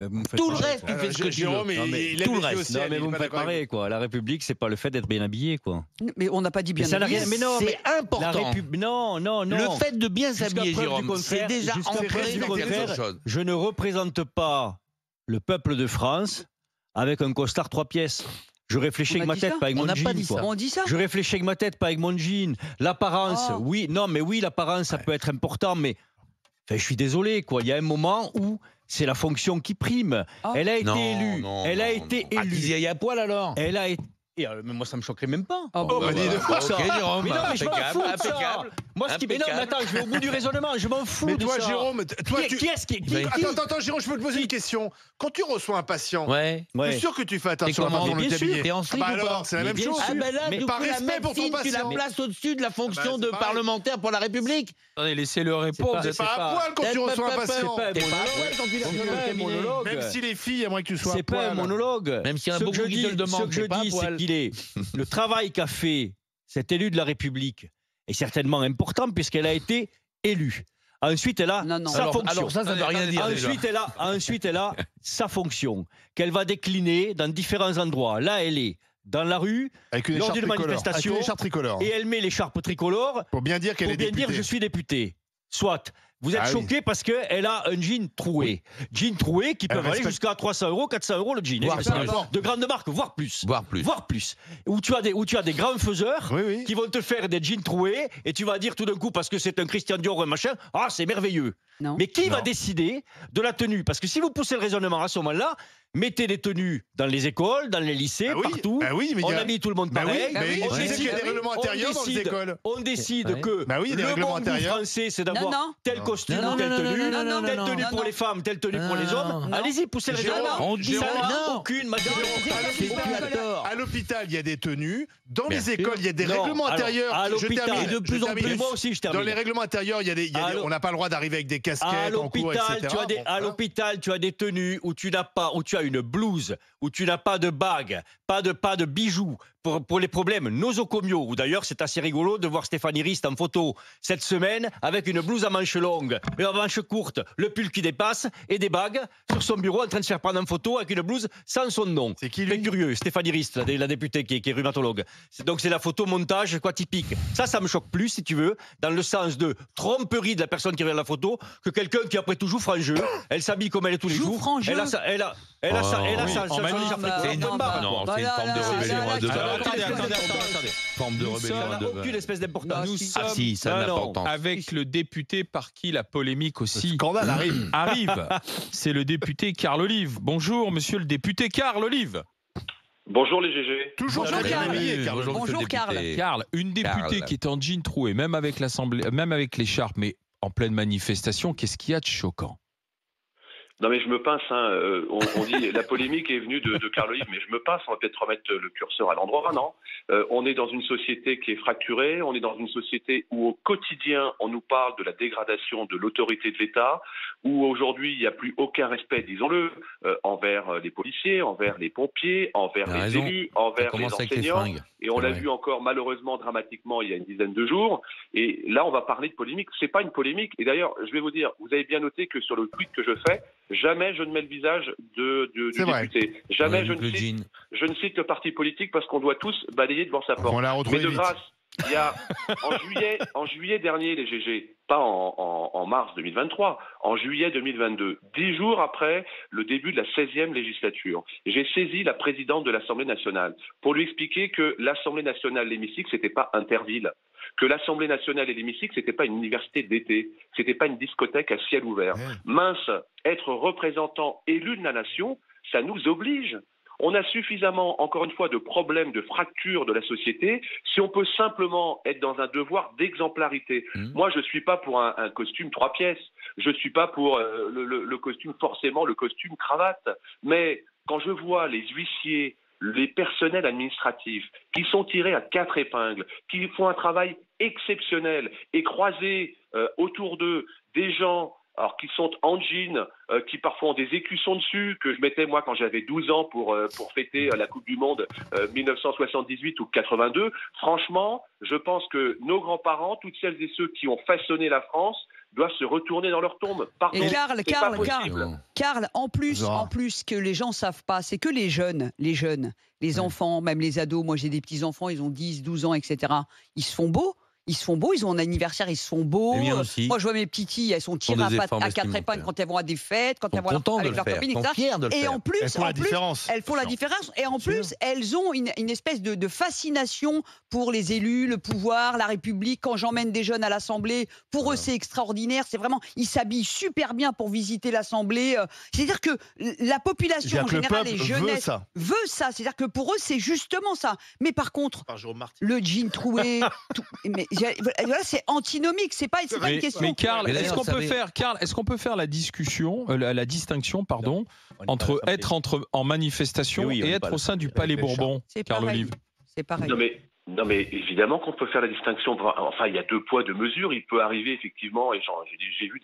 Vous me faites Tout le marrer, reste, quoi. tu fais ce que tu veux. Jérôme, Non, mais il tout le aime les reste. océans, Non, mais il est vous me pas faites d'accord avec marrer, quoi. La République, c'est pas le fait d'être bien habillé, quoi. Mais on n'a pas dit bien ça n'a habillé. rien. Mais non, C'est mais important. Non, non, non. Le fait de bien Jusqu'à s'habiller, preuve du Jérôme, c'est contraire, déjà jusqu'à ancré preuve du dans quelque contraire, chose. je ne représente pas le peuple de France avec un costard 3 pièces. Je réfléchis On a avec ma dit tête, ça pas avec On mon n'a pas jean, dit ça. quoi. On dit ça. Je réfléchis avec ma tête, pas avec mon jean. L'apparence, Oh. oui, non, mais oui, l'apparence, ça peut être important, mais enfin, je suis désolé, quoi. Il y a un moment où c'est la fonction qui prime. Oh. Elle a été Non, élue. non, Elle a non, été non. Ah, élue. qu'ils y aillent à poil alors. Elle a été. Mais moi, ça me choquerait même pas. Oh, bah, dis donc. Ok, Jérôme, Mais non, mais je m'en impeccable, fous de ça. impeccable. Moi, ce qui. Mais non, mais attends, je vais au bout du raisonnement. Je m'en fous Mais de toi, ça. Jérôme, toi, Qui est-ce qui. Attends, Jérôme, je peux te poser une question. Quand tu reçois un patient, Ouais. je suis sûr que tu fais attention à la comment façon dont bien tu es sûr. habillé. T'es en Ah slip bah ou pas alors, c'est la Mais même bien chose. sûr. Ah ben là, Mais du par coup, la respect pour ton médecine, tu la patient. places au-dessus de la fonction c'est de pareil. parlementaire pour la République. Attendez, laissez-le répondre. C'est pas à poil quand tu reçois un patient. pas un T'es pas à monologue. poil quand tu C'est vas pas un monologue. Même si les filles aimeraient que tu sois à C'est pas un poil. monologue. Même s'il y en a Ce que beaucoup je qui te le dis- demandent, Ce que je t'es pas à dis, c'est poil. qu'il est le travail qu'a fait cet élu de la République est certainement important puisqu'elle a été élue. Ensuite, elle a Non, non. sa fonction. Alors ça ne veut rien dire déjà. Ensuite, elle a sa fonction qu'elle va décliner dans différents endroits. Là, elle est dans la rue Avec une lors écharpe d'une tricolore. manifestation Avec une écharpe tricolore. et elle met l'écharpe tricolore Pour bien dire qu'elle pour est bien dire députée. je suis député. Soit. Vous êtes Ah oui. choqué parce qu'elle a un jean troué. Jean troué qui peuvent aller respecte- jusqu'à 300 €, 400 € le jean. Voire Et c'est plus. de grandes marques, voire plus. Voire plus. Voire plus. Où tu as des grands faiseurs Oui, oui. qui vont te faire des jeans troués et tu vas dire tout d'un coup parce que c'est un Christian Dior ou un machin, ah c'est merveilleux. Non. Mais qui va Non. décider de la tenue? Parce que si vous poussez le raisonnement à ce moment-là, mettez des tenues dans les écoles, dans les lycées, Ah oui, partout. bah oui, mais on il y a- habille tout le monde Bah oui, pareil. mais On je sais décide- qu'il y a des règlements on intérieurs dans les décide- écoles. On décide Ouais. que Bah oui, il y a des le règlements bon goût intérieurs. français, c'est d'avoir Non, non. tel costume Non, ou telle non, non, tenue, non, non, non, telle non, tenue non, pour non. les femmes, telle tenue pour les Non, hommes. non. Allez-y, poussez le Jérôme, raisonnement. on dit Ça ça, n'a non. aucune C'est matière. tu as tort. À l'hôpital, il y a des tenues. Dans Bien les sûr. écoles, il y a des Non, règlements alors, intérieurs. à Je l'hôpital, termine, et de plus je en termine. plus. Moi aussi, je termine. Dans les règlements intérieurs, on n'a pas le droit d'arriver avec des casquettes À en cours, l'hôpital, etc. tu as des, Bon, à voilà. l'hôpital, tu as des tenues où tu as une blouse, où tu n'as pas de bague, pas de bijoux pour les problèmes nosocomiaux. Ou d'ailleurs, c'est assez rigolo de voir Stéphanie Rist en photo cette semaine avec une blouse à manches longues et à manches courtes, le pull qui dépasse et des bagues sur son bureau en train de se faire prendre en photo avec une blouse sans son nom. C'est qui, lui Très curieux, Stéphanie Rist, la députée qui est rhumatologue. Donc c'est la photo montage quoi typique. Ça me choque plus si tu veux, dans le sens de tromperie de la personne qui regarde la photo, que quelqu'un qui après tout joue franc-jeu. Elle s'habille comme elle est tous les Joue jours. franc-jeu. Elle a sa, elle a oui, sa, en sa, manif. sa fréquence. C'est une- Point barre. non, Bah c'est une là, forme de là, rébellion là, à deux là, Alors, balles. attendez. Forme de Ça rébellion à n'a deux aucune balles. espèce d'importance. Nous Ah sommes si, ça a Non, de non. l'importance. avec le député par qui la polémique Le aussi scandale arrive. arrive. C'est le député Carl Olive. Bonjour, monsieur le député Carl Olive. Bonjour les GG. Toujours Bonjour, très bien Karl. habillé, Karl. Bonjour, Bonjour, monsieur le Karl. député. Carl, une députée Karl. qui est en jean troué, même avec l'Assemblée, même avec l'écharpe, mais en pleine manifestation, qu'est-ce qu'il y a de choquant? Non mais je me pince, hein. On dit la polémique est venue de Carl Olive, mais je me pince, on va peut-être remettre le curseur à l'endroit, non? On est dans une société qui est fracturée, on est dans une société où au quotidien on nous parle de la dégradation de l'autorité de l'État, où aujourd'hui il n'y a plus aucun respect, disons-le, envers les policiers, envers les pompiers, envers T'as les raison. élus, Ça envers les commence avec les enseignants. fringues. Et on C'est l'a vrai. vu encore malheureusement dramatiquement il y a une dizaine de jours. Et là, on va parler de polémique. C'est pas une polémique. Et d'ailleurs, je vais vous dire, vous avez bien noté que sur le tweet que je fais, jamais je ne mets le visage du C'est vrai. député. Jamais Ouais, je donc le ne, cite, jean. je ne cite le parti politique parce qu'on doit tous balayer devant sa porte. On l'a Mais retrouvé de vite. grâce, il y a en juillet dernier, les GG, pas en mars 2023, en juillet 2022, 10 jours après le début de la 16e législature, j'ai saisi la présidente de l'Assemblée nationale pour lui expliquer que l'Assemblée nationale, l'hémicycle, c'était pas Interville, que l'Assemblée nationale et l'hémicycle, c'était pas une université d'été, c'était pas une discothèque à ciel ouvert. Ouais. Mince, être représentant élu de la nation, ça nous oblige. On a suffisamment, encore une fois, de problèmes, de fractures de la société, si on peut simplement être dans un devoir d'exemplarité. Moi, je ne suis pas pour un costume 3 pièces, je ne suis pas pour le costume, forcément le costume cravate, mais quand je vois les huissiers, les personnels administratifs qui sont tirés à 4 épingles, qui font un travail exceptionnel et croiser autour d'eux des gens alors qui sont en jean, qui parfois ont des écussons dessus, que je mettais moi quand j'avais 12 ans pour fêter la Coupe du Monde 1978 ou 82. Franchement, je pense que nos grands-parents, toutes celles et ceux qui ont façonné la France, doivent se retourner dans leur tombe. Pardon, Et c'est pas possible. Karl, en plus que les gens savent pas, c'est que les jeunes, les enfants, même les ados, moi j'ai des petits-enfants, ils ont 10, 12 ans, etc. Ils se font beaux. ils ont un anniversaire, ils se font beaux. Moi, je vois mes petites filles, elles sont tirées à 4 épingles quand elles vont à des fêtes, quand elles vont avec leurs copines, etc. Et en plus, elles font la différence. Et en plus, elles ont une espèce de fascination pour les élus, le pouvoir, la République. Quand j'emmène des jeunes à l'Assemblée, pour eux, c'est extraordinaire. C'est vraiment, ils s'habillent super bien pour visiter l'Assemblée. C'est-à-dire que la population en général, les jeunesses veut ça. C'est-à-dire que pour eux, c'est justement ça. Mais par contre, le jean troué, voilà, c'est antinomique. C'est pas une question. Mais Karl, est-ce qu'on peut faire la discussion, la distinction, pardon, entre être en manifestation et être au sein du Palais Bourbon, Karl Olive? C'est pareil. Non mais évidemment qu'on peut faire la distinction. Enfin, il y a 2 poids 2 mesures. Il peut arriver effectivement, et j'ai vu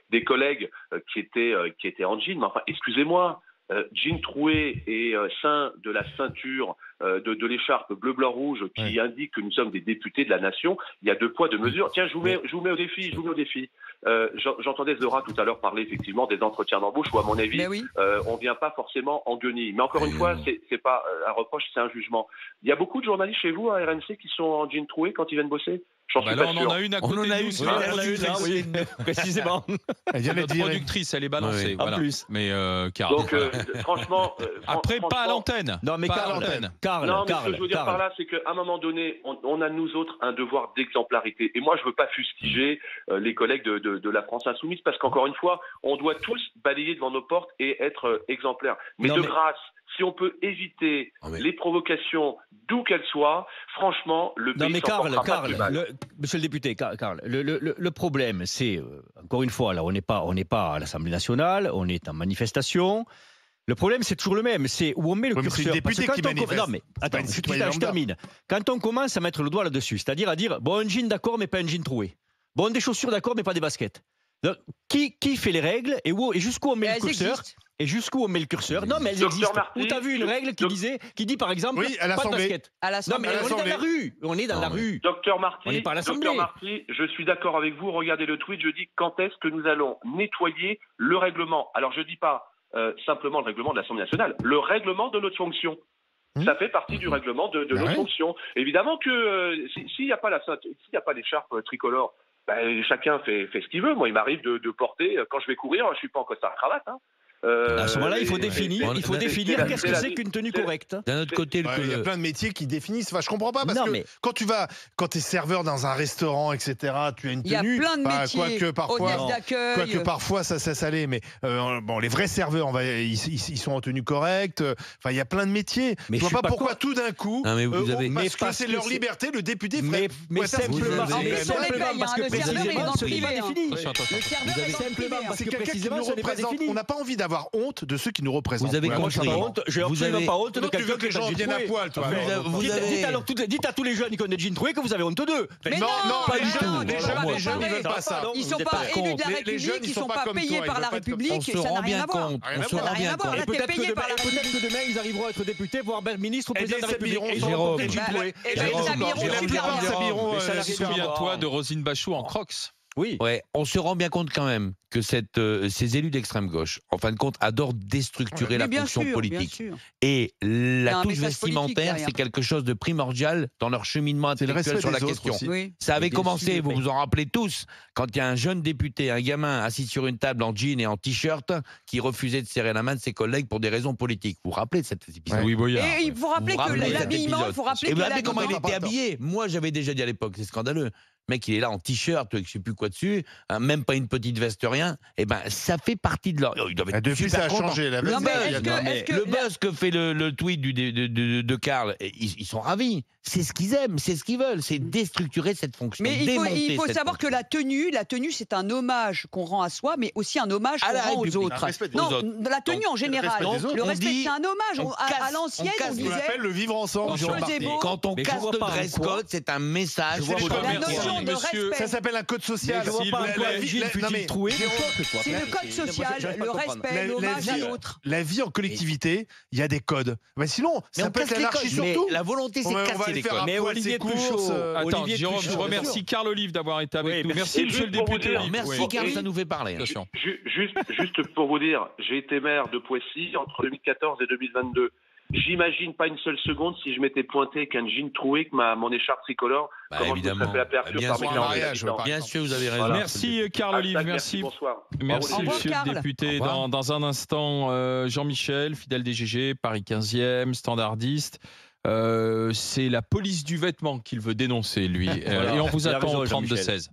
des collègues qui étaient en jean. Mais enfin, excusez-moi, jean troué et sein de la ceinture de l'écharpe bleu blanc rouge qui indique que nous sommes des députés de la nation. Il y a 2 poids 2 mesures. Tiens, je vous mets au défi. J'entendais Zora tout à l'heure parler effectivement des entretiens d'embauche où à mon avis on vient pas forcément en guenilles. Mais encore une fois, c'est pas un reproche, c'est un jugement. Il y a beaucoup de journalistes chez vous à RMC qui sont en jean troué quand ils viennent bosser. On en a une à côté de nous. Précisément. Notre productrice, elle est balancée. En plus. Mais Karl. Donc franchement. Après, pas à l'antenne. Non, mais Karl, ce que je veux dire par là, c'est qu'à un moment donné, on a nous autres un devoir d'exemplarité. Et moi, je veux pas fustiger les collègues de la France Insoumise, parce qu'encore une fois, on doit tous balayer devant nos portes et être exemplaires. Mais grâce, si on peut éviter les provocations, d'où qu'elles soient, franchement, le pays s'en portera pas plus mal. Monsieur le député, Karl, le problème, c'est, encore une fois, là, on n'est pas à l'Assemblée nationale, on est en manifestation. Le problème, c'est toujours le même, c'est où on met le curseur. C'est le député qui manifeste. Non, mais attends, je termine. Quand on commence à mettre le doigt là-dessus, c'est-à-dire à dire, bon, un jean d'accord, mais pas un jean troué. Bon, des chaussures d'accord, mais pas des baskets. Donc, qui fait les règles et jusqu'où on met le curseur? Et jusqu'où on met le curseur? Non, mais elles existent. Où t'as vu une règle qui dit par exemple pas de basket? Non, mais on est dans la rue. On est dans la rue. Docteur Marty, on n'est pas à l'Assemblée. Je suis d'accord avec vous. Regardez le tweet. Je dis quand est-ce que nous allons nettoyer le règlement? Alors je dis pas simplement le règlement de l'Assemblée nationale, le règlement de notre fonction. Ça fait partie du règlement de notre fonction. Évidemment que s'il n'y a pas l'écharpe tricolore, chacun fait ce qu'il veut. Moi, il m'arrive de porter, quand je vais courir, je suis pas en costard cravate. À ce moment-là, il faut définir qu'est-ce que c'est qu'une tenue correcte. D'un autre côté, il y a plein de métiers qui définissent. Enfin, je comprends pas parce que quand tu es serveur dans un restaurant, etc., tu as une tenue. Il y a plein de métiers. Quoique parfois ça l'est, mais les vrais serveurs, ils sont en tenue correcte. Enfin, il y a plein de métiers. Mais je vois pas pourquoi tout d'un coup, parce que c'est leur liberté, le député ferait. Mais simplement parce que précisément, ce n'est pas défini. C'est quelqu'un qui nous représente. On n'a pas envie d'avoir honte de ceux qui nous représentent. Vous avez compris. J'ai absolument pas honte de quelqu'un que les gens viennent à poil, toi. Dites à tous les jeunes qui ont des jeans troués que vous avez honte d'eux. Non, pas du tout. Les jeunes, ils veulent pas ça. Ils sont pas élus de la République, ils sont pas payés par la République, ça n'a rien à voir. On se rend bien compte. Peut-être que demain, ils arriveront à être députés, voire ministre ou président de la République. Jérôme, souviens-toi de Roselyne Bachot en Crocs. Oui. Ouais, on se rend bien compte quand même que ces élus d'extrême gauche, en fin de compte, adorent déstructurer la fonction politique. Et la touche vestimentaire, c'est quelque chose de primordial dans leur cheminement intellectuel sur la question. Ça avait commencé, vous vous en rappelez tous, quand il y a un jeune député, un gamin assis sur une table en jean et en t-shirt, qui refusait de serrer la main de ses collègues pour des raisons politiques. Vous vous rappelez de cet épisode? Oui, Boyard. Et il faut rappeler que l'habillement, il faut rappeler comment il était habillé. Moi, j'avais déjà dit à l'époque, c'est scandaleux. Le mec, il est là en t-shirt, avec je sais plus quoi dessus, même pas une petite veste, rien. Et ça fait partie de leur. Depuis, ça a changé. La veste. Le buzz que fait le tweet de Karl, ils sont ravis. C'est ce qu'ils aiment, c'est ce qu'ils veulent, c'est déstructurer cette fonction. Mais il faut savoir que la tenue, c'est un hommage qu'on rend à soi, mais aussi un hommage qu'on rend aux autres. Non, la tenue en général. Le respect, c'est un hommage. À l'ancienne, on disait. On appelle le vivre ensemble. Quand on casse le dress code, c'est un message. La notion monsieur. Ça s'appelle un code social. Je vois pas Gilles fut-il troué. C'est le code social, le respect, l'hommage à l'autre. La vie en collectivité, il y a des codes. Sinon, ça peut être l'anarchie surtout. La volonté, c'est de casser les codes. Mais Olivier Truchot. Attends, Jérôme, je remercie Carl Olive d'avoir été avec nous. Merci, monsieur le député. Merci, Carl, ça nous fait parler. Juste pour vous dire, j'ai été maire de Poissy entre 2014 et 2022. J'imagine pas une seule seconde si je m'étais pointé qu'un jean troué, que mon écharpe tricolore. Évidemment. Bien sûr, vous avez raison. Voilà. Merci, Carl Olive. Merci. Bonsoir. Merci, monsieur le député. Dans un instant, Jean-Michel, fidèle des GG, Paris 15e, standardiste. C'est la police du vêtement qu'il veut dénoncer, lui. Et on vous attend au 32-16.